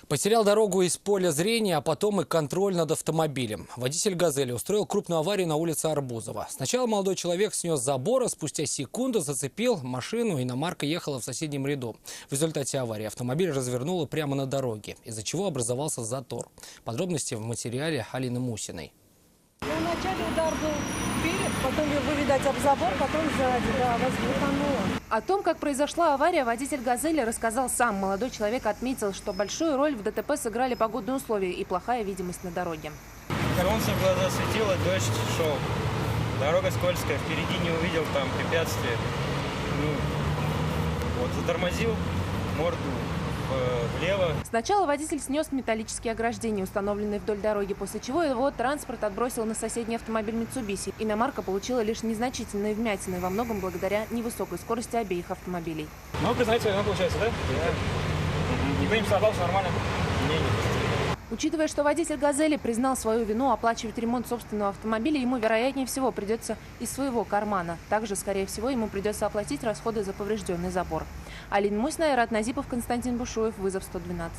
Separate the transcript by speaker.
Speaker 1: Потерял дорогу из поля зрения, а потом и контроль над автомобилем. Водитель «Газели» устроил крупную аварию на улице Арбузова. Сначала молодой человек снес забор, а спустя секунду зацепил машину, иномарка ехала в соседнем ряду. В результате аварии автомобиль развернуло прямо на дороге, из-за чего образовался затор. Подробности в материале Алины Мусиной.
Speaker 2: Вначале удар был вперед, потом вы, видать, об забор, потом сзади, да, вас глухануло.
Speaker 3: О том, как произошла авария, водитель «Газели» рассказал сам. Молодой человек отметил, что большую роль в ДТП сыграли погодные условия и плохая видимость на дороге.
Speaker 4: Солнце в глаза светило, дождь шел. Дорога скользкая, впереди не увидел там препятствия. Затормозил морду влево.
Speaker 3: Сначала водитель снес металлические ограждения, установленные вдоль дороги, после чего его транспорт отбросил на соседний автомобиль «Митсубиси». Иномарка получила лишь незначительные вмятины, во многом благодаря невысокой скорости обеих автомобилей.
Speaker 4: Ну, признаете, получается, да? Да. Никто не пострадался, нормально? Не.
Speaker 3: Учитывая, что водитель «Газели» признал свою вину, оплачивать ремонт собственного автомобиля ему, вероятнее всего, придется из своего кармана. Также, скорее всего, ему придется оплатить расходы за поврежденный забор. Алина Мусина, Айрат Назипов, Константин Бушуев. Вызов 112.